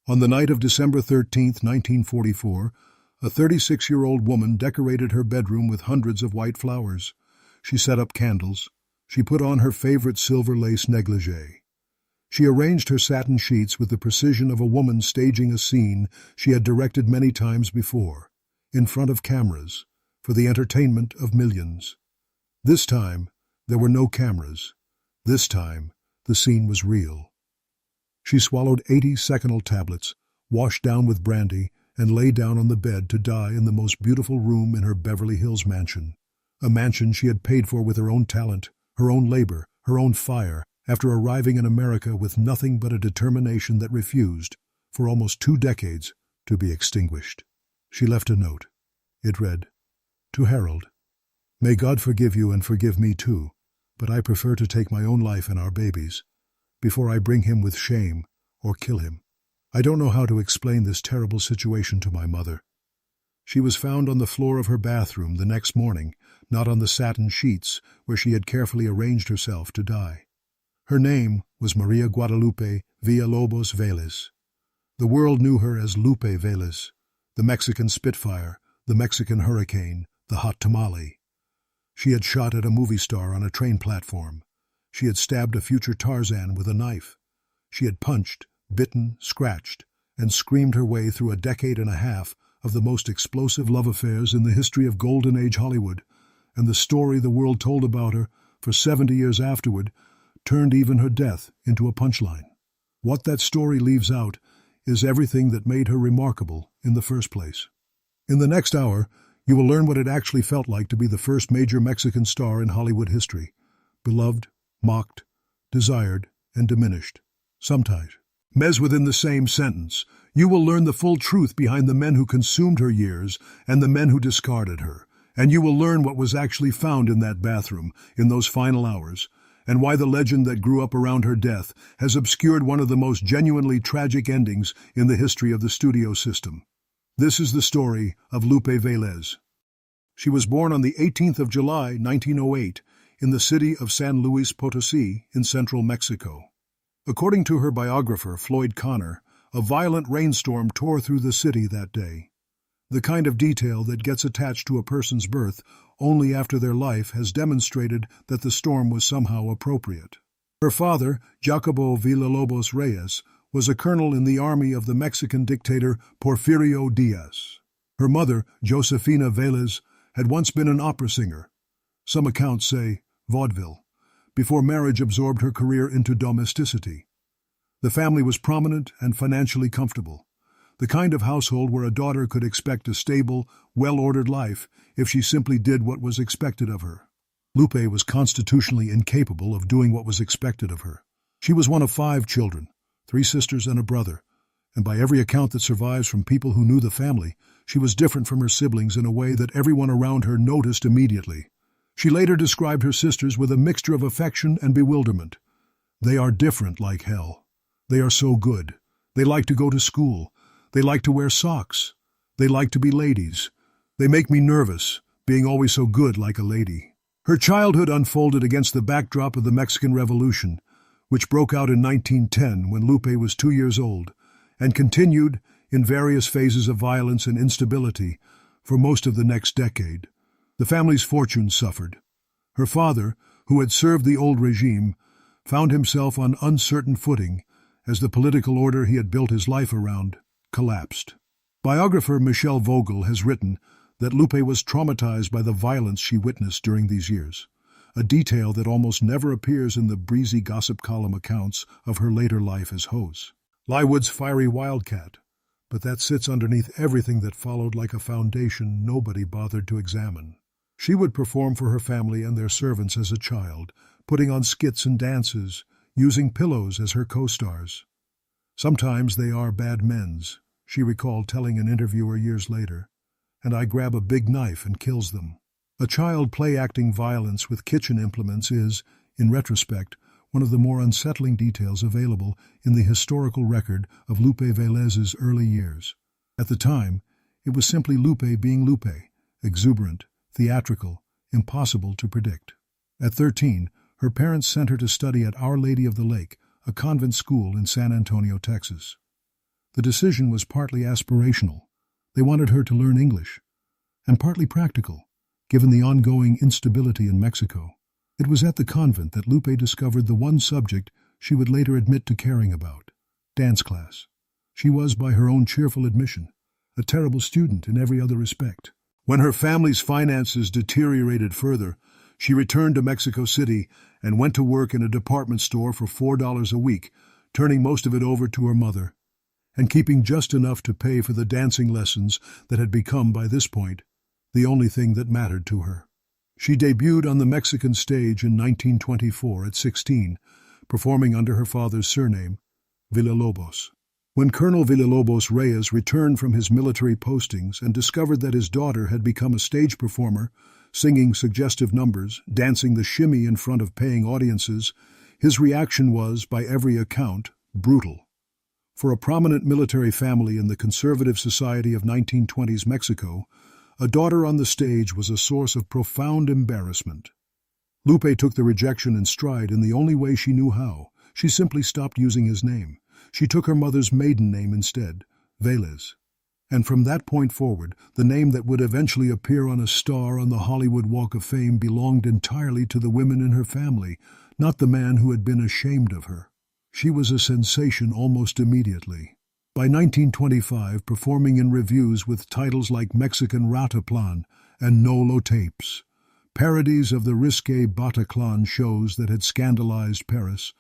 On the night of December 13, 1944, a 36-year-old woman decorated her bedroom with hundreds of white flowers. She set up candles. She put on her favorite silver lace negligee. She arranged her satin sheets with the precision of a woman staging a scene she had directed many times before, in front of cameras, for the entertainment of millions. This time, there were no cameras. This time, the scene was real. She swallowed 80 Seconal tablets, washed down with brandy, and lay down on the bed to die in the most beautiful room in her Beverly Hills mansion. A mansion she had paid for with her own talent, her own labor, her own fire, after arriving in America with nothing but a determination that refused, for almost 2 decades, to be extinguished. She left a note. It read, "To Harold, may God forgive you and forgive me too, but I prefer to take my own life and our baby's, before I bring him with shame or kill him. I don't know how to explain this terrible situation to my mother." She was found on the floor of her bathroom the next morning, not on the satin sheets where she had carefully arranged herself to die. Her name was Maria Guadalupe Villalobos Vélez. The world knew her as Lupe Velez, the Mexican Spitfire, the Mexican Hurricane, the Hot Tamale. She had shot at a movie star on a train platform. She had stabbed a future Tarzan with a knife. She had punched, bitten, scratched, and screamed her way through a decade and a half of the most explosive love affairs in the history of Golden Age Hollywood, and the story the world told about her for 70 years afterward turned even her death into a punchline. What that story leaves out is everything that made her remarkable in the first place. In the next hour, you will learn what it actually felt like to be the first major Mexican star in Hollywood history, beloved, mocked, desired, and diminished, sometimes. Mez within the same sentence, you will learn the full truth behind the men who consumed her years and the men who discarded her, and you will learn what was actually found in that bathroom in those final hours, and why the legend that grew up around her death has obscured one of the most genuinely tragic endings in the history of the studio system. This is the story of Lupe Velez. She was born on the 18th of July, 1908, in the city of San Luis Potosí in central Mexico. According to her biographer, Floyd Connor, a violent rainstorm tore through the city that day. The kind of detail that gets attached to a person's birth only after their life has demonstrated that the storm was somehow appropriate. Her father, Jacobo Villalobos Reyes, was a colonel in the army of the Mexican dictator Porfirio Diaz. Her mother, Josefina Velez, had once been an opera singer. Some accounts say vaudeville, before marriage absorbed her career into domesticity. The family was prominent and financially comfortable, the kind of household where a daughter could expect a stable, well-ordered life if she simply did what was expected of her. Lupe was constitutionally incapable of doing what was expected of her. She was one of 5 children, 3 sisters and a brother, and by every account that survives from people who knew the family, she was different from her siblings in a way that everyone around her noticed immediately. She later described her sisters with a mixture of affection and bewilderment. They are different like hell. They are so good. They like to go to school. They like to wear socks. They like to be ladies. They make me nervous, being always so good like a lady. Her childhood unfolded against the backdrop of the Mexican Revolution, which broke out in 1910 when Lupe was 2 years old, and continued in various phases of violence and instability for most of the next decade. The family's fortune suffered. Her father, who had served the old regime, found himself on uncertain footing as the political order he had built his life around collapsed. Biographer Michelle Vogel has written that Lupe was traumatized by the violence she witnessed during these years, a detail that almost never appears in the breezy gossip column accounts of her later life as Hose. Lywood's fiery wildcat, but that sits underneath everything that followed like a foundation nobody bothered to examine. She would perform for her family and their servants as a child, putting on skits and dances, using pillows as her co-stars. Sometimes they are bad men's, she recalled telling an interviewer years later, and I grab a big knife and kills them. A child play-acting violence with kitchen implements is, in retrospect, one of the more unsettling details available in the historical record of Lupe Velez's early years. At the time, it was simply Lupe being Lupe, exuberant, theatrical, impossible to predict. At 13, her parents sent her to study at Our Lady of the Lake, a convent school in San Antonio, Texas. The decision was partly aspirational. They wanted her to learn English, and partly practical, given the ongoing instability in Mexico. It was at the convent that Lupe discovered the one subject she would later admit to caring about: dance class. She was, by her own cheerful admission, a terrible student in every other respect. When her family's finances deteriorated further, she returned to Mexico City and went to work in a department store for $4 a week, turning most of it over to her mother, and keeping just enough to pay for the dancing lessons that had become, by this point, the only thing that mattered to her. She debuted on the Mexican stage in 1924 at 16, performing under her father's surname, Villalobos. When Colonel Villalobos Reyes returned from his military postings and discovered that his daughter had become a stage performer, singing suggestive numbers, dancing the shimmy in front of paying audiences, his reaction was, by every account, brutal. For a prominent military family in the conservative society of 1920s Mexico, a daughter on the stage was a source of profound embarrassment. Lupe took the rejection in stride in the only way she knew how. She simply stopped using his name. She took her mother's maiden name instead, Velez. And from that point forward, the name that would eventually appear on a star on the Hollywood Walk of Fame belonged entirely to the women in her family, not the man who had been ashamed of her. She was a sensation almost immediately. By 1925, performing in revues with titles like Mexican Rataplan and Nolo Tapes, parodies of the risque Bataclan shows that had scandalized Paris,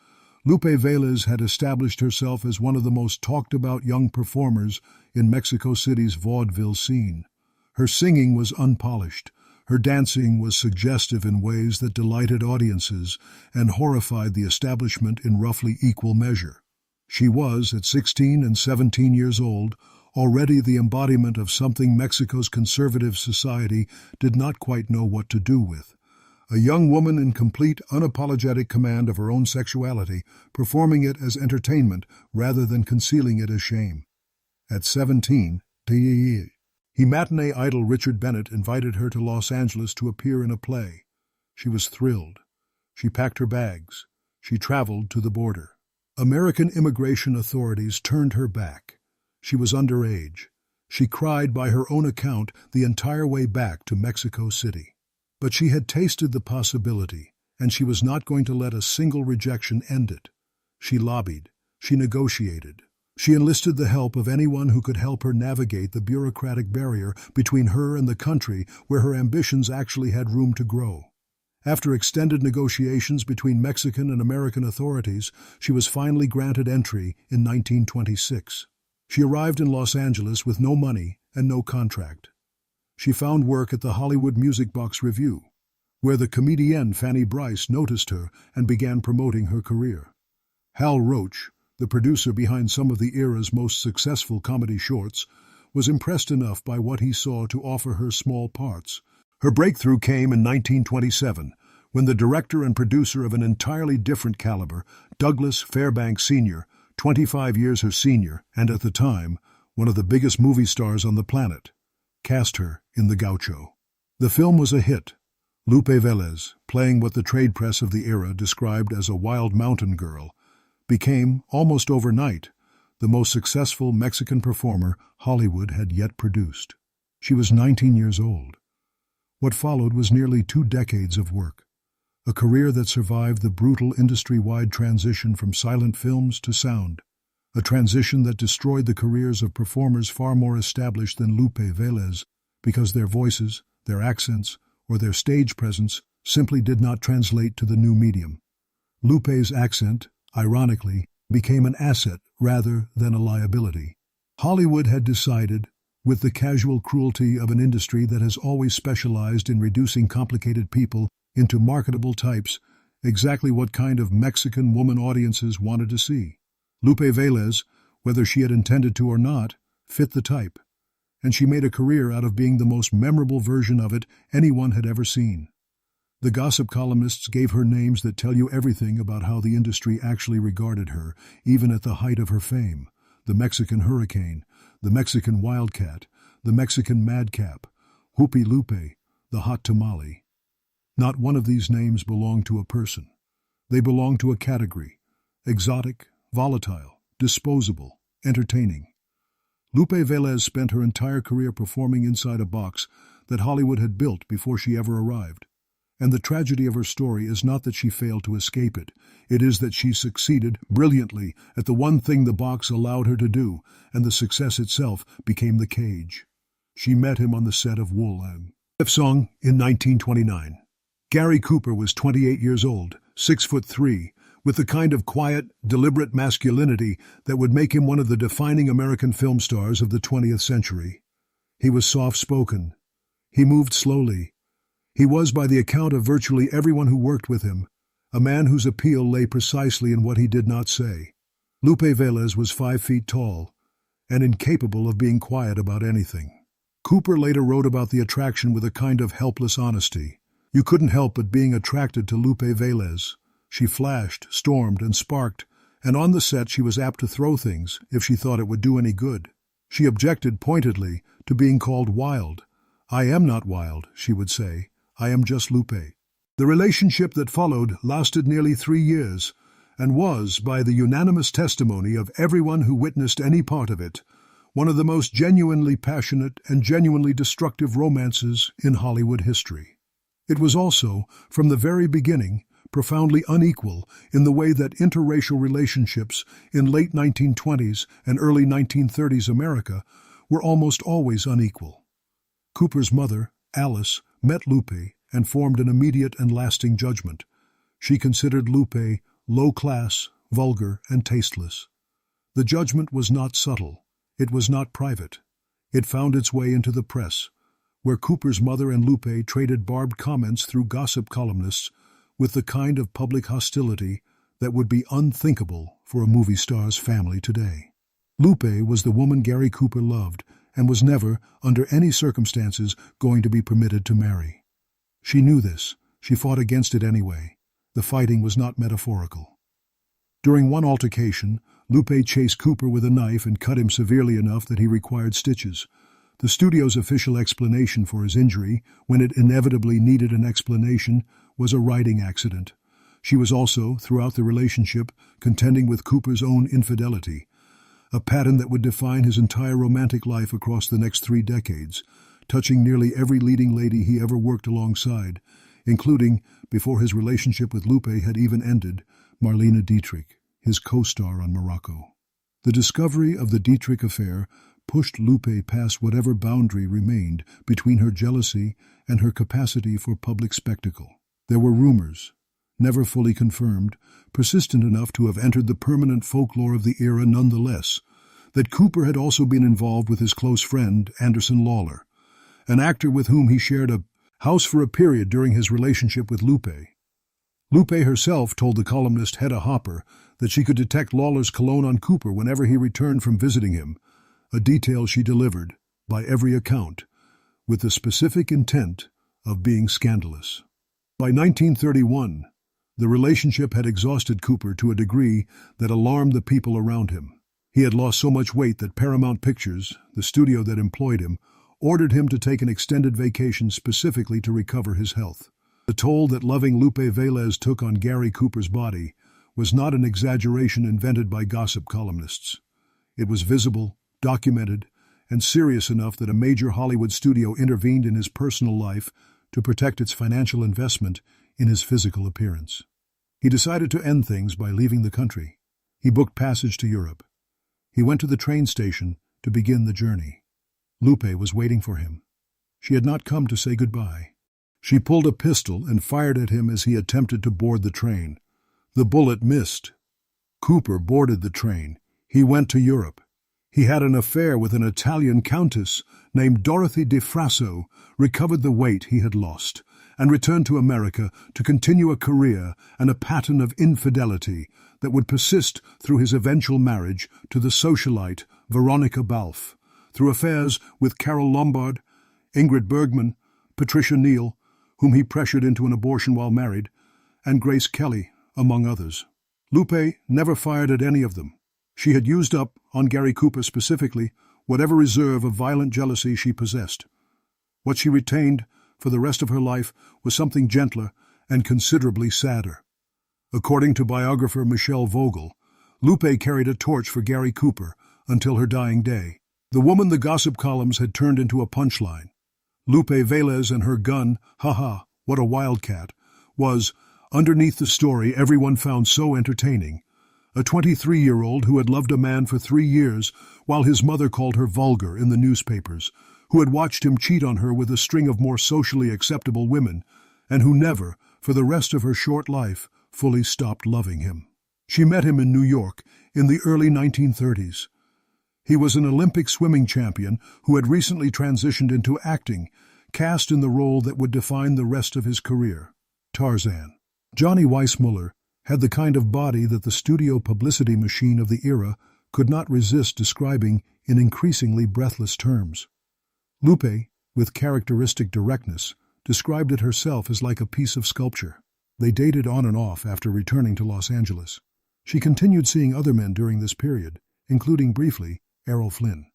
Lupe Velez had established herself as one of the most talked-about young performers in Mexico City's vaudeville scene. Her singing was unpolished. Her dancing was suggestive in ways that delighted audiences and horrified the establishment in roughly equal measure. She was, at 16 and 17 years old, already the embodiment of something Mexico's conservative society did not quite know what to do with. A young woman in complete, unapologetic command of her own sexuality, performing it as entertainment rather than concealing it as shame. At 17, matinee idol Richard Bennett invited her to Los Angeles to appear in a play. She was thrilled. She packed her bags. She traveled to the border. American immigration authorities turned her back. She was underage. She cried, by her own account, the entire way back to Mexico City. But she had tasted the possibility, and she was not going to let a single rejection end it. She lobbied. She negotiated. She enlisted the help of anyone who could help her navigate the bureaucratic barrier between her and the country where her ambitions actually had room to grow. After extended negotiations between Mexican and American authorities, she was finally granted entry in 1926. She arrived in Los Angeles with no money and no contract. She found work at the Hollywood Music Box Review, where the comedienne Fanny Brice noticed her and began promoting her career. Hal Roach, the producer behind some of the era's most successful comedy shorts, was impressed enough by what he saw to offer her small parts. Her breakthrough came in 1927, when the director and producer of an entirely different caliber, Douglas Fairbanks Sr., 25 years her senior, and at the time, one of the biggest movie stars on the planet, cast her in the Gaucho. The film was a hit. Lupe Velez, playing what the trade press of the era described as a wild mountain girl, became, almost overnight, the most successful Mexican performer Hollywood had yet produced. She was 19 years old. What followed was nearly 2 decades of work, a career that survived the brutal industry-wide transition from silent films to sound, a transition that destroyed the careers of performers far more established than Lupe Velez because their voices, their accents, or their stage presence simply did not translate to the new medium. Lupe's accent, ironically, became an asset rather than a liability. Hollywood had decided, with the casual cruelty of an industry that has always specialized in reducing complicated people into marketable types, exactly what kind of Mexican woman audiences wanted to see. Lupe Velez, whether she had intended to or not, fit the type, and she made a career out of being the most memorable version of it anyone had ever seen. The gossip columnists gave her names that tell you everything about how the industry actually regarded her, even at the height of her fame: the Mexican Hurricane, the Mexican Wildcat, the Mexican Madcap, Hupi Lupe, the Hot Tamale. Not one of these names belonged to a person. They belonged to a category: exotic, volatile, disposable, entertaining. Lupe Velez spent her entire career performing inside a box that Hollywood had built before she ever arrived. And the tragedy of her story is not that she failed to escape it. It is that she succeeded brilliantly at the one thing the box allowed her to do, and the success itself became the cage. She met him on the set of Wool and Song in 1929. Gary Cooper was 28 years old, 6'3", with the kind of quiet, deliberate masculinity that would make him one of the defining American film stars of the 20th century. He was soft-spoken. He moved slowly. He was, by the account of virtually everyone who worked with him, a man whose appeal lay precisely in what he did not say. Lupe Velez was 5 feet tall and incapable of being quiet about anything. Cooper later wrote about the attraction with a kind of helpless honesty. You couldn't help but being attracted to Lupe Velez. She flashed, stormed, and sparked, and on the set she was apt to throw things if she thought it would do any good. She objected pointedly to being called wild. I am not wild, she would say. I am just Lupe. The relationship that followed lasted nearly 3 years, and was, by the unanimous testimony of everyone who witnessed any part of it, one of the most genuinely passionate and genuinely destructive romances in Hollywood history. It was also, from the very beginning, profoundly unequal in the way that interracial relationships in late 1920s and early 1930s America were almost always unequal. Cooper's mother, Alice, met Lupe and formed an immediate and lasting judgment. She considered Lupe low-class, vulgar, and tasteless. The judgment was not subtle. It was not private. It found its way into the press, where Cooper's mother and Lupe traded barbed comments through gossip columnists with the kind of public hostility that would be unthinkable for a movie star's family today. Lupe was the woman Gary Cooper loved and was never, under any circumstances, going to be permitted to marry. She knew this. She fought against it anyway. The fighting was not metaphorical. During one altercation, Lupe chased Cooper with a knife and cut him severely enough that he required stitches. The studio's official explanation for his injury, when it inevitably needed an explanation, was a riding accident. She was also, throughout the relationship, contending with Cooper's own infidelity, a pattern that would define his entire romantic life across the next 3 decades, touching nearly every leading lady he ever worked alongside, including, before his relationship with Lupe had even ended, Marlene Dietrich, his co-star on Morocco. The discovery of the Dietrich affair pushed Lupe past whatever boundary remained between her jealousy and her capacity for public spectacle. There were rumors, never fully confirmed, persistent enough to have entered the permanent folklore of the era nonetheless, that Cooper had also been involved with his close friend, Anderson Lawler, an actor with whom he shared a house for a period during his relationship with Lupe. Lupe herself told the columnist Hedda Hopper that she could detect Lawler's cologne on Cooper whenever he returned from visiting him, a detail she delivered, by every account, with the specific intent of being scandalous. By 1931, the relationship had exhausted Cooper to a degree that alarmed the people around him. He had lost so much weight that Paramount Pictures, the studio that employed him, ordered him to take an extended vacation specifically to recover his health. The toll that loving Lupe Velez took on Gary Cooper's body was not an exaggeration invented by gossip columnists. It was visible, documented, and serious enough that a major Hollywood studio intervened in his personal life to protect its financial investment in his physical appearance. He decided to end things by leaving the country. He booked passage to Europe. He went to the train station to begin the journey. Lupe was waiting for him. She had not come to say goodbye. She pulled a pistol and fired at him as he attempted to board the train. The bullet missed. Cooper boarded the train. He went to Europe. He had an affair with an Italian countess named Dorothy Di Frasso, recovered the weight he had lost, and returned to America to continue a career and a pattern of infidelity that would persist through his eventual marriage to the socialite Veronica Balfe, through affairs with Carole Lombard, Ingrid Bergman, Patricia Neal, whom he pressured into an abortion while married, and Grace Kelly, among others. Lupe never fired at any of them. She had used up, on Gary Cooper specifically, whatever reserve of violent jealousy she possessed. What she retained for the rest of her life was something gentler and considerably sadder. According to biographer Michelle Vogel, Lupe carried a torch for Gary Cooper until her dying day. The woman the gossip columns had turned into a punchline. Lupe Velez and her gun, haha, what a wildcat, was, underneath the story everyone found so entertaining. A 23-year-old who had loved a man for 3 years while his mother called her vulgar in the newspapers, who had watched him cheat on her with a string of more socially acceptable women, and who never, for the rest of her short life, fully stopped loving him. She met him in New York in the early 1930s. He was an Olympic swimming champion who had recently transitioned into acting, cast in the role that would define the rest of his career, Tarzan. Johnny Weissmuller had the kind of body that the studio publicity machine of the era could not resist describing in increasingly breathless terms. Lupe, with characteristic directness, described it herself as like a piece of sculpture. They dated on and off after returning to Los Angeles. She continued seeing other men during this period, including briefly Errol Flynn.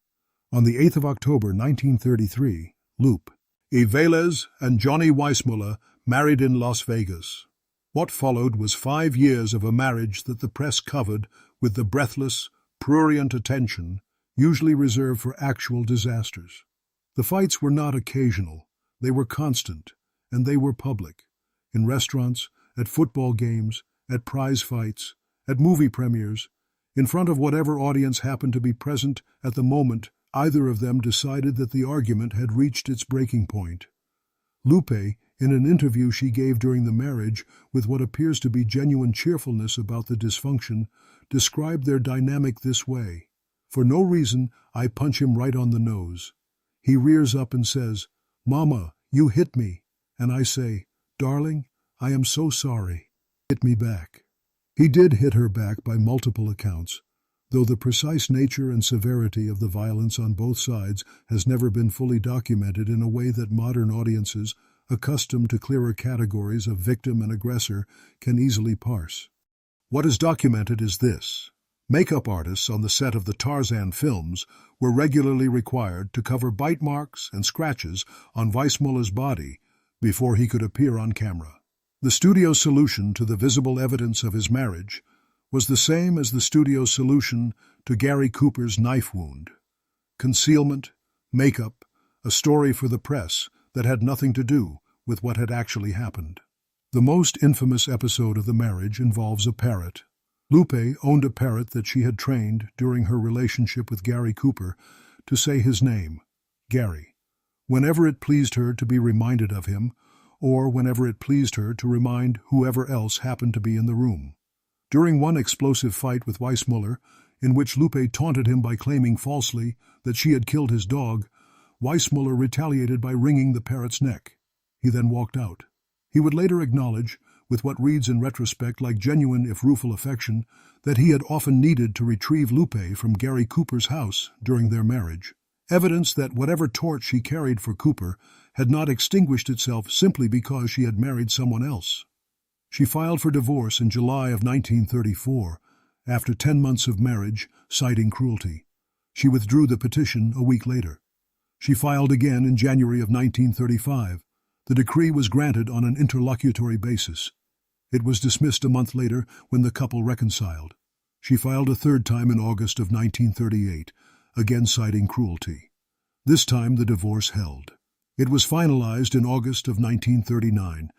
On the 8th of October 1933, Lupe Velez and Johnny Weissmuller married in Las Vegas. What followed was 5 years of a marriage that the press covered with the breathless, prurient attention usually reserved for actual disasters. The fights were not occasional, they were constant, and they were public. In restaurants, at football games, at prize fights, at movie premieres, in front of whatever audience happened to be present at the moment either of them decided that the argument had reached its breaking point. Lupe, in an interview she gave during the marriage with what appears to be genuine cheerfulness about the dysfunction, described their dynamic this way. For no reason, I punch him right on the nose. He rears up and says, "Mama, you hit me." And I say, "Darling, I am so sorry." Hit me back. He did hit her back by multiple accounts, though the precise nature and severity of the violence on both sides has never been fully documented in a way that modern audiences, accustomed to clearer categories of victim and aggressor, can easily parse. What is documented is this. Makeup artists on the set of the Tarzan films were regularly required to cover bite marks and scratches on Weissmuller's body before he could appear on camera. The studio's solution to the visible evidence of his marriage was the same as the studio's solution to Gary Cooper's knife wound. Concealment, makeup, a story for the press that had nothing to do with what had actually happened. The most infamous episode of the marriage involves a parrot. Lupe owned a parrot that she had trained during her relationship with Gary Cooper to say his name, Gary, whenever it pleased her to be reminded of him, or whenever it pleased her to remind whoever else happened to be in the room. During one explosive fight with Weissmuller, in which Lupe taunted him by claiming falsely that she had killed his dog, Weissmuller retaliated by wringing the parrot's neck. He then walked out. He would later acknowledge, with what reads in retrospect like genuine if rueful affection, that he had often needed to retrieve Lupe from Gary Cooper's house during their marriage. Evidence that whatever torch she carried for Cooper had not extinguished itself simply because she had married someone else. She filed for divorce in July of 1934, after 10 months of marriage, citing cruelty. She withdrew the petition a week later. She filed again in January of 1935. The decree was granted on an interlocutory basis. It was dismissed a month later when the couple reconciled. She filed a third time in August of 1938, again citing cruelty. This time the divorce held. It was finalized in August of 1939,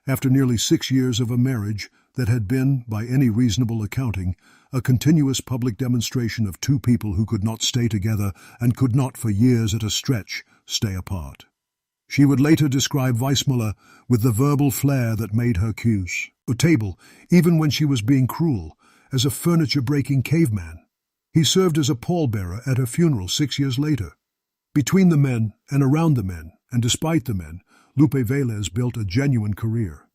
after nearly 6 years of a marriage that had been, by any reasonable accounting, a continuous public demonstration of two people who could not stay together and could not for years at a stretch stay apart. She would later describe Weissmuller with the verbal flair that made her cues. A table, even when she was being cruel, as a furniture-breaking caveman. He served as a pallbearer at her funeral 6 years later. Between the men and around the men, and despite the men, Lupe Velez built a genuine career.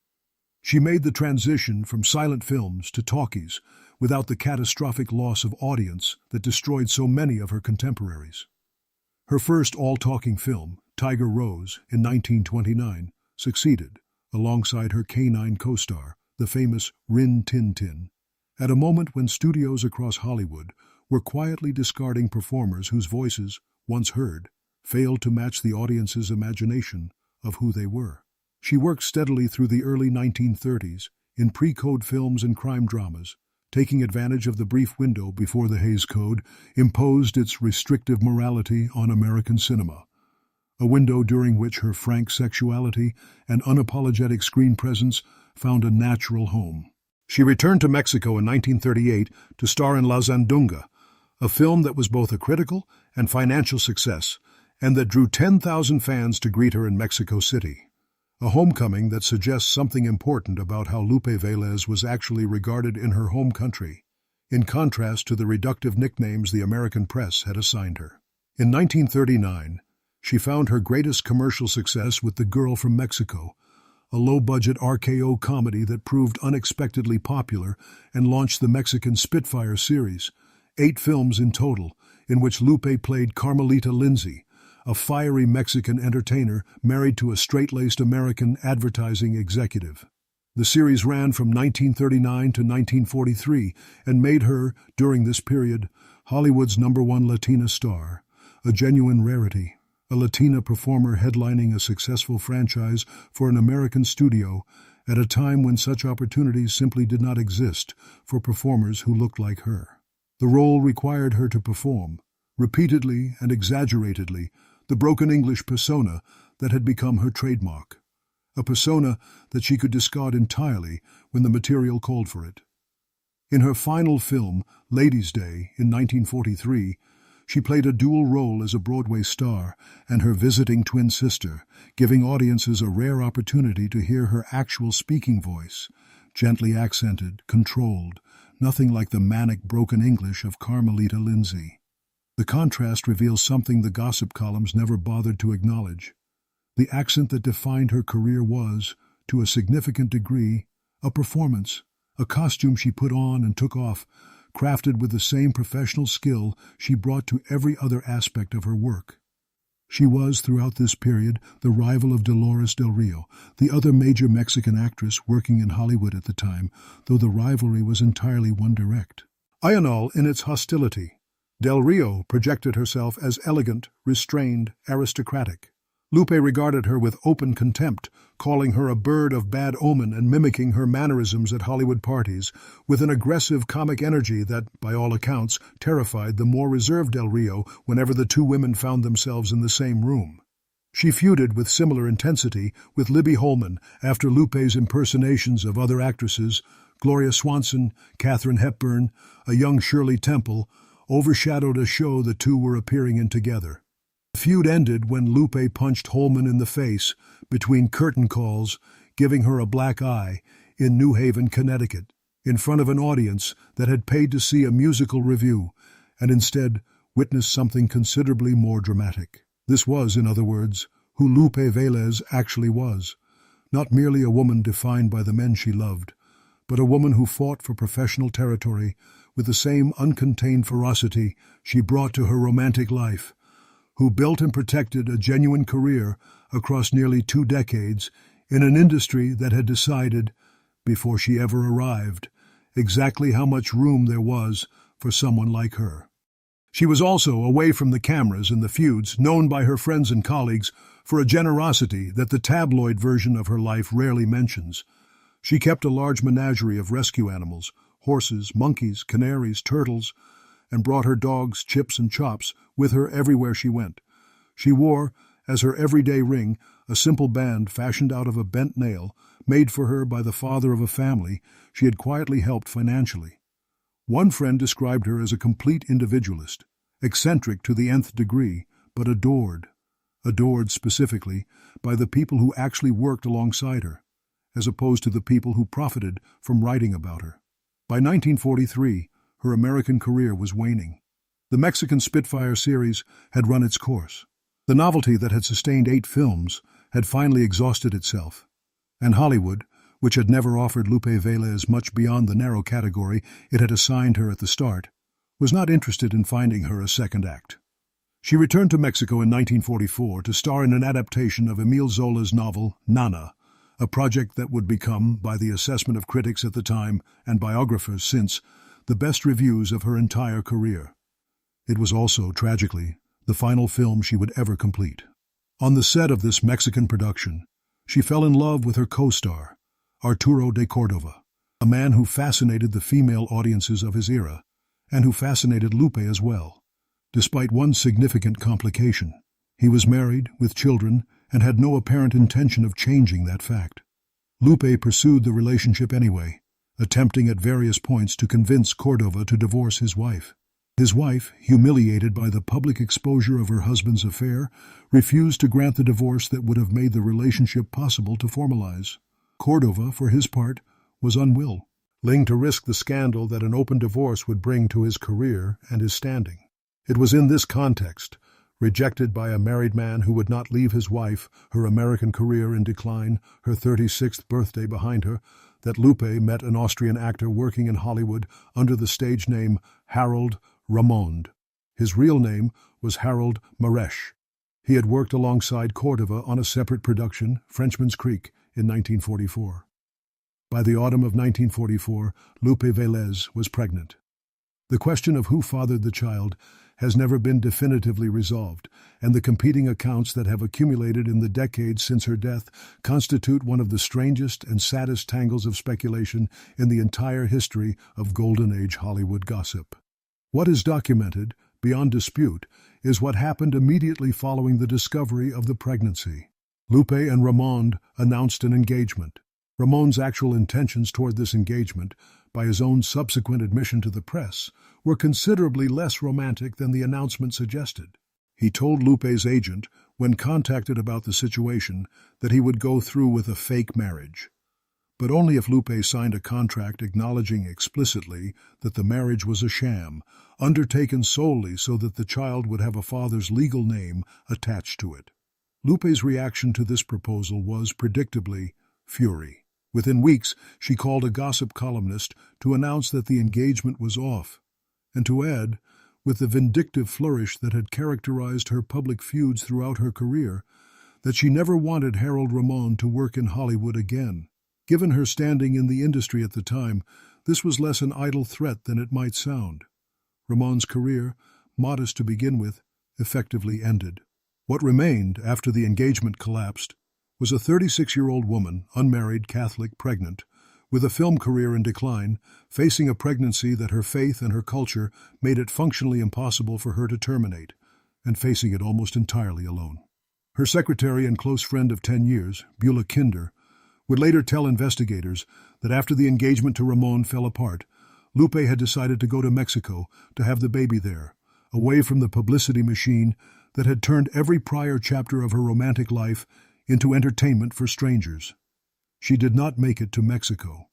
She made the transition from silent films to talkies without the catastrophic loss of audience that destroyed so many of her contemporaries. Her first all-talking film, Tiger Rose, in 1929, succeeded, alongside her canine co-star, the famous Rin Tin Tin, at a moment when studios across Hollywood were quietly discarding performers whose voices, once heard, failed to match the audience's imagination of who they were. She worked steadily through the early 1930s in pre-code films and crime dramas, taking advantage of the brief window before the Hays Code imposed its restrictive morality on American cinema, a window during which her frank sexuality and unapologetic screen presence found a natural home. She returned to Mexico in 1938 to star in La Zandunga, a film that was both a critical and financial success, and that drew 10,000 fans to greet her in Mexico City. A homecoming that suggests something important about how Lupe Velez was actually regarded in her home country, in contrast to the reductive nicknames the American press had assigned her. In 1939, she found her greatest commercial success with The Girl from Mexico, a low-budget RKO comedy that proved unexpectedly popular and launched the Mexican Spitfire series, 8 films in total, in which Lupe played Carmelita Lindsay, a fiery Mexican entertainer married to a straight-laced American advertising executive. The series ran from 1939 to 1943 and made her, during this period, Hollywood's #1 Latina star, a genuine rarity, a Latina performer headlining a successful franchise for an American studio at a time when such opportunities simply did not exist for performers who looked like her. The role required her to perform, repeatedly and exaggeratedly, the broken English persona that had become her trademark, a persona that she could discard entirely when the material called for it. In her final film, Ladies' Day, in 1943, she played a dual role as a Broadway star and her visiting twin sister, giving audiences a rare opportunity to hear her actual speaking voice, gently accented, controlled, nothing like the manic broken English of Carmelita Lindsay. The contrast reveals something the gossip columns never bothered to acknowledge. The accent that defined her career was, to a significant degree, a performance, a costume she put on and took off, crafted with the same professional skill she brought to every other aspect of her work. She was, throughout this period, the rival of Dolores Del Rio, the other major Mexican actress working in Hollywood at the time, though the rivalry was entirely one direct. Ional in its hostility, Del Rio projected herself as elegant, restrained, aristocratic. Lupe regarded her with open contempt, calling her a bird of bad omen and mimicking her mannerisms at Hollywood parties, with an aggressive comic energy that, by all accounts, terrified the more reserved Del Rio whenever the two women found themselves in the same room. She feuded with similar intensity with Libby Holman after Lupe's impersonations of other actresses, Gloria Swanson, Katharine Hepburn, a young Shirley Temple, overshadowed a show the two were appearing in together. The feud ended when Lupe punched Holman in the face between curtain calls, giving her a black eye, in New Haven, Connecticut, in front of an audience that had paid to see a musical review and instead witnessed something considerably more dramatic. This was, in other words, who Lupe Velez actually was, not merely a woman defined by the men she loved, but a woman who fought for professional territory with the same uncontained ferocity she brought to her romantic life, who built and protected a genuine career across nearly 2 decades in an industry that had decided, before she ever arrived, exactly how much room there was for someone like her. She was also, away from the cameras and the feuds, known by her friends and colleagues for a generosity that the tabloid version of her life rarely mentions. She kept a large menagerie of rescue animals, horses, monkeys, canaries, turtles, and brought her dogs, Chips and Chops, with her everywhere she went. She wore, as her everyday ring, a simple band fashioned out of a bent nail, made for her by the father of a family she had quietly helped financially. One friend described her as a complete individualist, eccentric to the nth degree, but adored specifically by the people who actually worked alongside her, as opposed to the people who profited from writing about her. By 1943, her American career was waning. The Mexican Spitfire series had run its course. The novelty that had sustained 8 films had finally exhausted itself, and Hollywood, which had never offered Lupe Velez much beyond the narrow category it had assigned her at the start, was not interested in finding her a second act. She returned to Mexico in 1944 to star in an adaptation of Emile Zola's novel Nana, a project that would become, by the assessment of critics at the time and biographers since, the best reviews of her entire career. It was also, tragically, the final film she would ever complete. On the set of this Mexican production, she fell in love with her co-star, Arturo de Cordova, a man who fascinated the female audiences of his era, and who fascinated Lupe as well. Despite one significant complication, he was married, with children, and had no apparent intention of changing that fact. Lupe pursued the relationship anyway, attempting at various points to convince Cordova to divorce his wife. His wife, humiliated by the public exposure of her husband's affair, refused to grant the divorce that would have made the relationship possible to formalize. Cordova, for his part, was unwilling to risk the scandal that an open divorce would bring to his career and his standing. It was in this context, rejected by a married man who would not leave his wife, her American career in decline, her 36th birthday behind her, that Lupe met an Austrian actor working in Hollywood under the stage name Harold Ramond. His real name was Harold Maresch. He had worked alongside Cordova on a separate production, Frenchman's Creek, in 1944. By the autumn of 1944, Lupe Velez was pregnant. The question of who fathered the child has never been definitively resolved, and the competing accounts that have accumulated in the decades since her death constitute one of the strangest and saddest tangles of speculation in the entire history of Golden Age Hollywood gossip. What is documented, beyond dispute, is what happened immediately following the discovery of the pregnancy. Lupe and Ramond announced an engagement. Ramond's actual intentions toward this engagement, by his own subsequent admission to the press, were considerably less romantic than the announcement suggested. He told Lupe's agent, when contacted about the situation, that he would go through with a fake marriage. But only if Lupe signed a contract acknowledging explicitly that the marriage was a sham, undertaken solely so that the child would have a father's legal name attached to it. Lupe's reaction to this proposal was, predictably, fury. Within weeks, she called a gossip columnist to announce that the engagement was off, and to add, with the vindictive flourish that had characterized her public feuds throughout her career, that she never wanted Harold Ramond to work in Hollywood again. Given her standing in the industry at the time, this was less an idle threat than it might sound. Ramond's career, modest to begin with, effectively ended. What remained after the engagement collapsed was a 36-year-old woman, unmarried, Catholic, pregnant, with a film career in decline, facing a pregnancy that her faith and her culture made it functionally impossible for her to terminate, and facing it almost entirely alone. Her secretary and close friend of 10 years, Beulah Kinder, would later tell investigators that after the engagement to Ramond fell apart, Lupe had decided to go to Mexico to have the baby there, away from the publicity machine that had turned every prior chapter of her romantic life into entertainment for strangers. She did not make it to Mexico.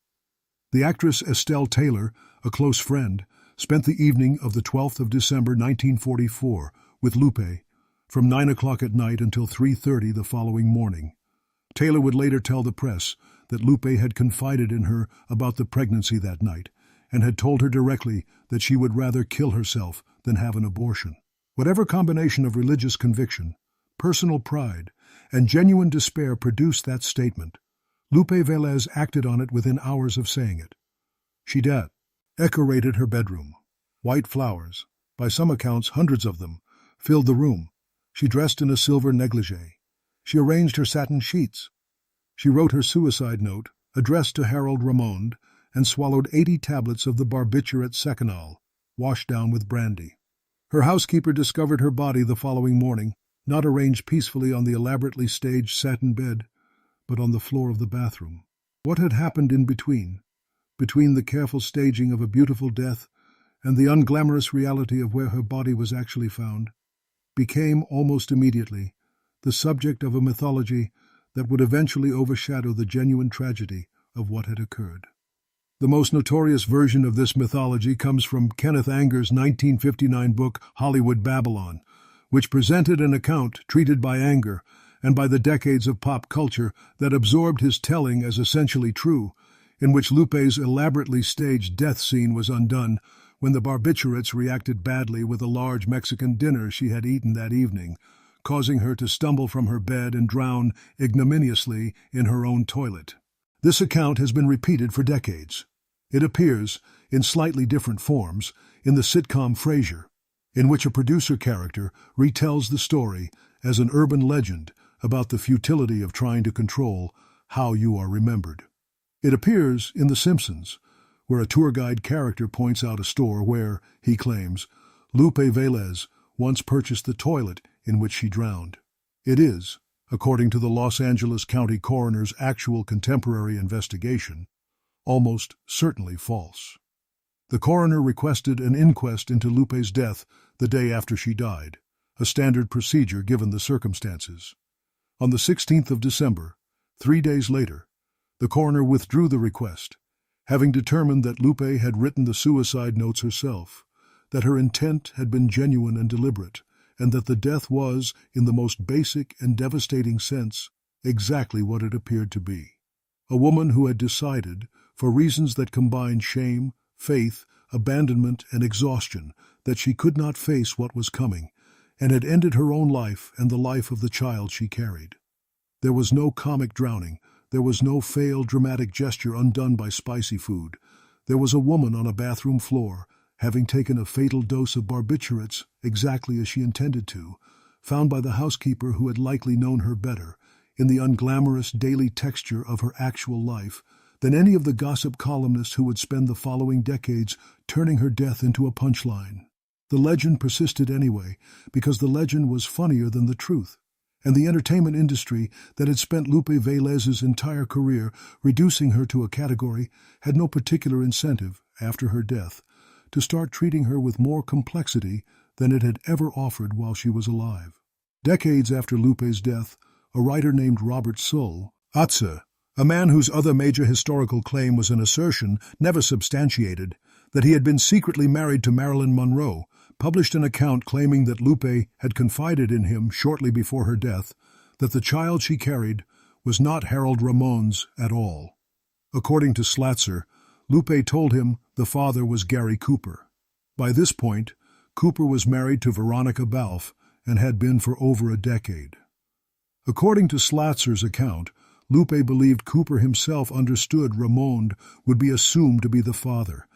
The actress Estelle Taylor, a close friend, spent the evening of the 12th of December 1944 with Lupe from 9 o'clock at night until 3:30 the following morning. Taylor would later tell the press that Lupe had confided in her about the pregnancy that night and had told her directly that she would rather kill herself than have an abortion. Whatever combination of religious conviction, personal pride, and genuine despair produced that statement, Lupe Velez acted on it within hours of saying it. She decorated her bedroom. White flowers, by some accounts hundreds of them, filled the room. She dressed in a silver negligee. She arranged her satin sheets. She wrote her suicide note, addressed to Harold Ramond, and swallowed 80 tablets of the barbiturate Seconal, washed down with brandy. Her housekeeper discovered her body the following morning, not arranged peacefully on the elaborately staged satin bed, but on the floor of the bathroom. What had happened in between the careful staging of a beautiful death and the unglamorous reality of where her body was actually found, became almost immediately the subject of a mythology that would eventually overshadow the genuine tragedy of what had occurred. The most notorious version of this mythology comes from Kenneth Anger's 1959 book Hollywood Babylon, which presented an account treated by Anger and by the decades of pop culture that absorbed his telling as essentially true, in which Lupe's elaborately staged death scene was undone when the barbiturates reacted badly with a large Mexican dinner she had eaten that evening, causing her to stumble from her bed and drown ignominiously in her own toilet. This account has been repeated for decades. It appears, in slightly different forms, in the sitcom Frasier, in which a producer character retells the story as an urban legend about the futility of trying to control how you are remembered. It appears in The Simpsons, where a tour guide character points out a store where, he claims, Lupe Velez once purchased the toilet in which she drowned. It is, according to the Los Angeles County coroner's actual contemporary investigation, almost certainly false. The coroner requested an inquest into Lupe's death the day after she died, a standard procedure given the circumstances. On the 16th of December, 3 days later, the coroner withdrew the request, having determined that Lupe had written the suicide notes herself, that her intent had been genuine and deliberate, and that the death was, in the most basic and devastating sense, exactly what it appeared to be. A woman who had decided, for reasons that combined shame, faith, abandonment, and exhaustion, that she could not face what was coming, and had ended her own life and the life of the child she carried. There was no comic drowning. There was no failed dramatic gesture undone by spicy food. There was a woman on a bathroom floor, having taken a fatal dose of barbiturates exactly as she intended to, found by the housekeeper who had likely known her better, in the unglamorous daily texture of her actual life, than any of the gossip columnists who would spend the following decades turning her death into a punchline. The legend persisted anyway, because the legend was funnier than the truth, and the entertainment industry that had spent Lupe Velez's entire career reducing her to a category had no particular incentive, after her death, to start treating her with more complexity than it had ever offered while she was alive. Decades after Lupe's death, a writer named Robert Sull, Atze, a man whose other major historical claim was an assertion, never substantiated, that he had been secretly married to Marilyn Monroe, published an account claiming that Lupe had confided in him shortly before her death that the child she carried was not Harold Ramon's at all. According to Slatzer, Lupe told him the father was Gary Cooper. By this point, Cooper was married to Veronica Balfe and had been for over a decade. According to Slatzer's account, Lupe believed Cooper himself understood Ramon would be assumed to be the father,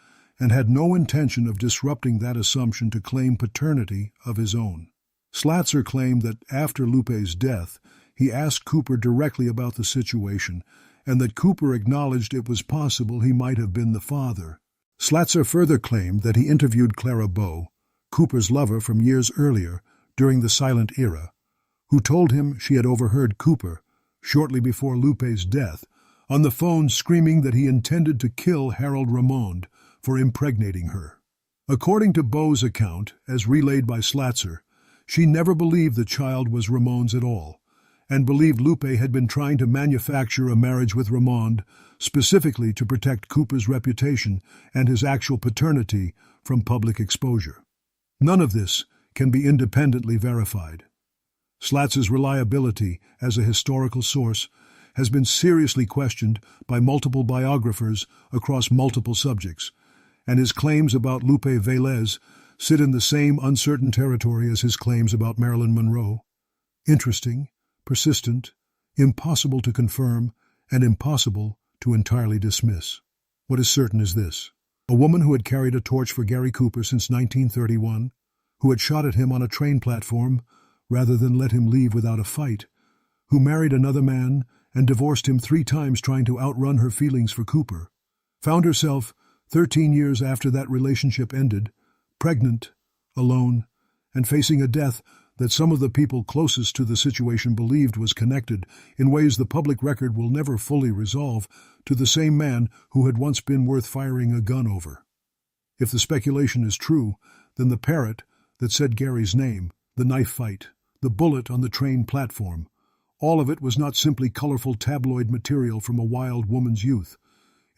and had no intention of disrupting that assumption to claim paternity of his own. Slatzer claimed that after Lupe's death, he asked Cooper directly about the situation, and that Cooper acknowledged it was possible he might have been the father. Slatzer further claimed that he interviewed Clara Bow, Cooper's lover from years earlier, during the silent era, who told him she had overheard Cooper, shortly before Lupe's death, on the phone screaming that he intended to kill Harold Ramon for impregnating her. According to Bow's account, as relayed by Slatzer, she never believed the child was Ramon's at all, and believed Lupe had been trying to manufacture a marriage with Ramon specifically to protect Cooper's reputation and his actual paternity from public exposure. None of this can be independently verified. Slatzer's reliability as a historical source has been seriously questioned by multiple biographers across multiple subjects, and his claims about Lupe Velez sit in the same uncertain territory as his claims about Marilyn Monroe. Interesting, persistent, impossible to confirm, and impossible to entirely dismiss. What is certain is this: a woman who had carried a torch for Gary Cooper since 1931, who had shot at him on a train platform rather than let him leave without a fight, who married another man and divorced him 3 times trying to outrun her feelings for Cooper, found herself, 13 years after that relationship ended, pregnant, alone, and facing a death that some of the people closest to the situation believed was connected, in ways the public record will never fully resolve, to the same man who had once been worth firing a gun over. If the speculation is true, then the parrot that said Gary's name, the knife fight, the bullet on the train platform, all of it was not simply colorful tabloid material from a wild woman's youth.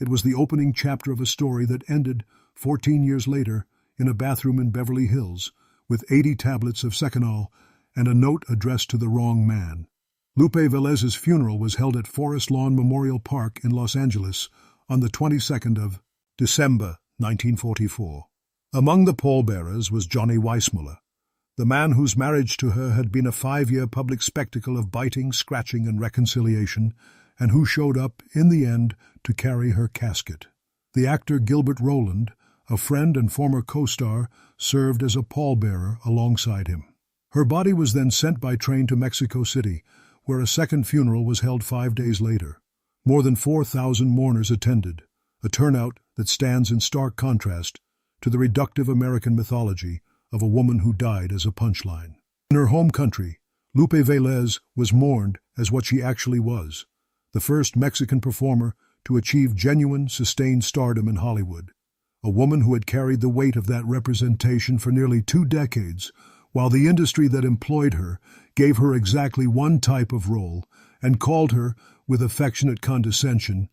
It was the opening chapter of a story that ended, 14 years later, in a bathroom in Beverly Hills, with 80 tablets of Seconal and a note addressed to the wrong man. Lupe Velez's funeral was held at Forest Lawn Memorial Park in Los Angeles on the 22nd of December, 1944. Among the pallbearers was Johnny Weissmuller, the man whose marriage to her had been a 5-year public spectacle of biting, scratching, and reconciliation, and who showed up, in the end, to carry her casket. The actor Gilbert Rowland, a friend and former co-star, served as a pallbearer alongside him. Her body was then sent by train to Mexico City, where a second funeral was held 5 days later. More than 4,000 mourners attended, a turnout that stands in stark contrast to the reductive American mythology of a woman who died as a punchline. In her home country, Lupe Velez was mourned as what she actually was, the first Mexican performer to achieve genuine, sustained stardom in Hollywood. A woman who had carried the weight of that representation for nearly 2 decades, while the industry that employed her gave her exactly one type of role and called her, with affectionate condescension,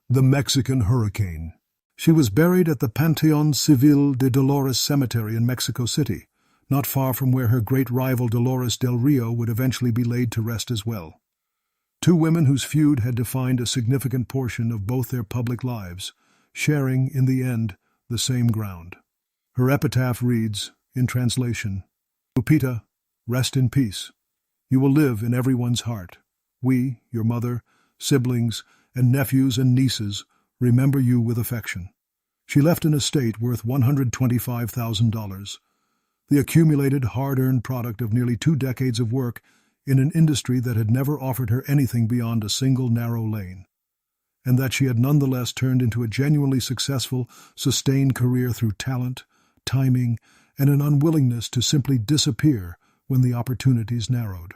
the Mexican Hurricane. She was buried at the Panteón Civil de Dolores Cemetery in Mexico City, not far from where her great rival Dolores del Rio would eventually be laid to rest as well. 2 women whose feud had defined a significant portion of both their public lives, sharing, in the end, the same ground. Her epitaph reads, in translation, "Lupita, rest in peace. You will live in everyone's heart. We, your mother, siblings, and nephews and nieces, remember you with affection." She left an estate worth $125,000, the accumulated, hard-earned product of nearly 2 decades of work in an industry that had never offered her anything beyond a single narrow lane, and that she had nonetheless turned into a genuinely successful, sustained career through talent, timing, and an unwillingness to simply disappear when the opportunities narrowed.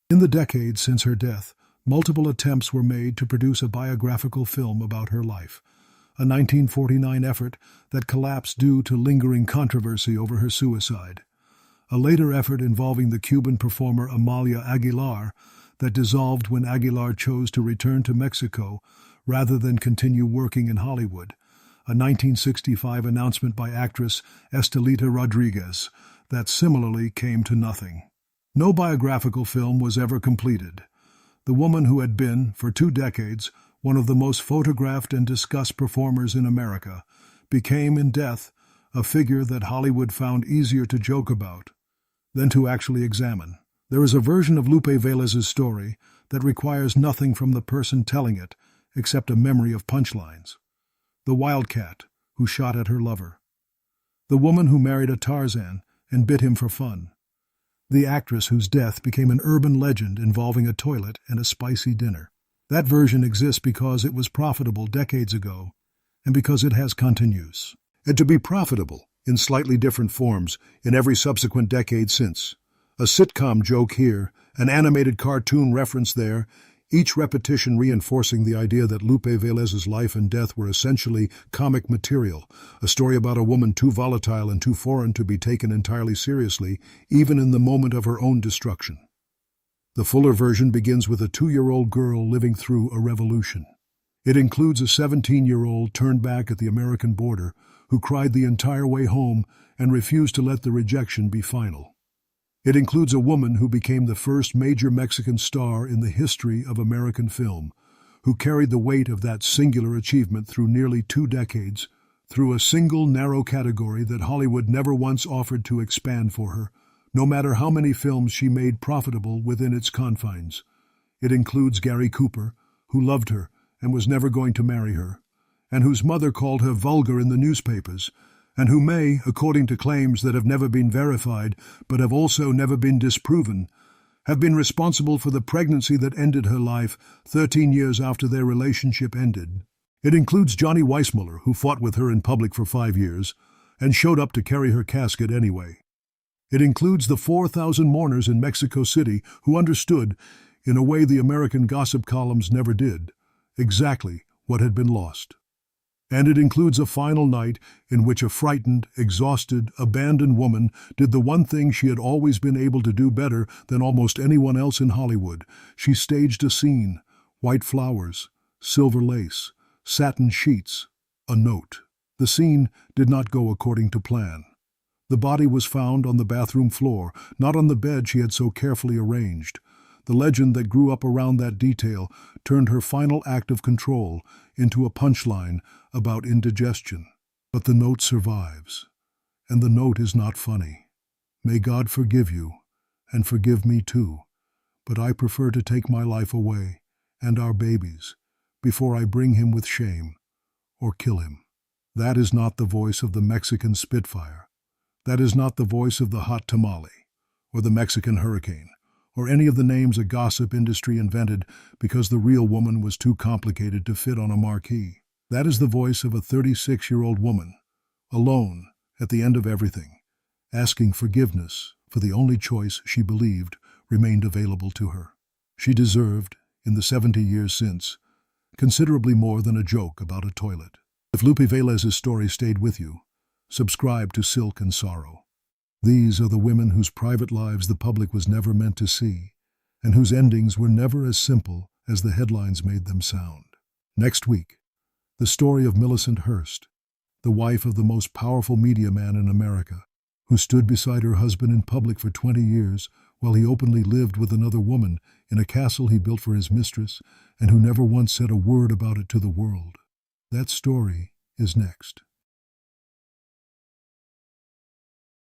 In the decades since her death, multiple attempts were made to produce a biographical film about her life, a 1949 effort that collapsed due to lingering controversy over her suicide, a later effort involving the Cuban performer Amalia Aguilar that dissolved when Aguilar chose to return to Mexico rather than continue working in Hollywood, a 1965 announcement by actress Estelita Rodriguez that similarly came to nothing. No biographical film was ever completed. The woman who had been, for 2 decades, one of the most photographed and discussed performers in America, became in death a figure that Hollywood found easier to joke about than to actually examine. There is a version of Lupe Velez's story that requires nothing from the person telling it except a memory of punchlines. The wildcat who shot at her lover. The woman who married a Tarzan and bit him for fun. The actress whose death became an urban legend involving a toilet and a spicy dinner. That version exists because it was profitable decades ago and because it has content use. And to be profitable, in slightly different forms, in every subsequent decade since. A sitcom joke here, an animated cartoon reference there, each repetition reinforcing the idea that Lupe Velez's life and death were essentially comic material, a story about a woman too volatile and too foreign to be taken entirely seriously, even in the moment of her own destruction. The fuller version begins with a 2-year-old girl living through a revolution. It includes a 17-year-old turned back at the American border who cried the entire way home and refused to let the rejection be final. It includes a woman who became the first major Mexican star in the history of American film, who carried the weight of that singular achievement through nearly 2 decades, through a single narrow category that Hollywood never once offered to expand for her, no matter how many films she made profitable within its confines. It includes Gary Cooper, who loved her and was never going to marry her, and whose mother called her vulgar in the newspapers, and who may, according to claims that have never been verified but have also never been disproven, have been responsible for the pregnancy that ended her life 13 years after their relationship ended. It includes Johnny Weissmuller, who fought with her in public for 5 years and showed up to carry her casket anyway. It includes the 4,000 mourners in Mexico City who understood, in a way the American gossip columns never did, exactly what had been lost. And it includes a final night in which a frightened, exhausted, abandoned woman did the one thing she had always been able to do better than almost anyone else in Hollywood. She staged a scene, white flowers, silver lace, satin sheets, a note. The scene did not go according to plan. The body was found on the bathroom floor, not on the bed she had so carefully arranged. The legend that grew up around that detail turned her final act of control into a punchline about indigestion. But the note survives, and the note is not funny. May God forgive you, and forgive me too, but I prefer to take my life away, and our babies, before I bring him with shame, or kill him. That is not the voice of the Mexican Spitfire. That is not the voice of the hot tamale, or the Mexican Hurricane, or any of the names a gossip industry invented because the real woman was too complicated to fit on a marquee. That is the voice of a 36-year-old woman, alone, at the end of everything, asking forgiveness for the only choice she believed remained available to her. She deserved, in the 70 years since, considerably more than a joke about a toilet. If Lupe Velez's story stayed with you, subscribe to Silk and Sorrow. These are the women whose private lives the public was never meant to see, and whose endings were never as simple as the headlines made them sound. Next week, the story of Millicent Hearst, the wife of the most powerful media man in America, who stood beside her husband in public for 20 years while he openly lived with another woman in a castle he built for his mistress, and who never once said a word about it to the world. That story is next.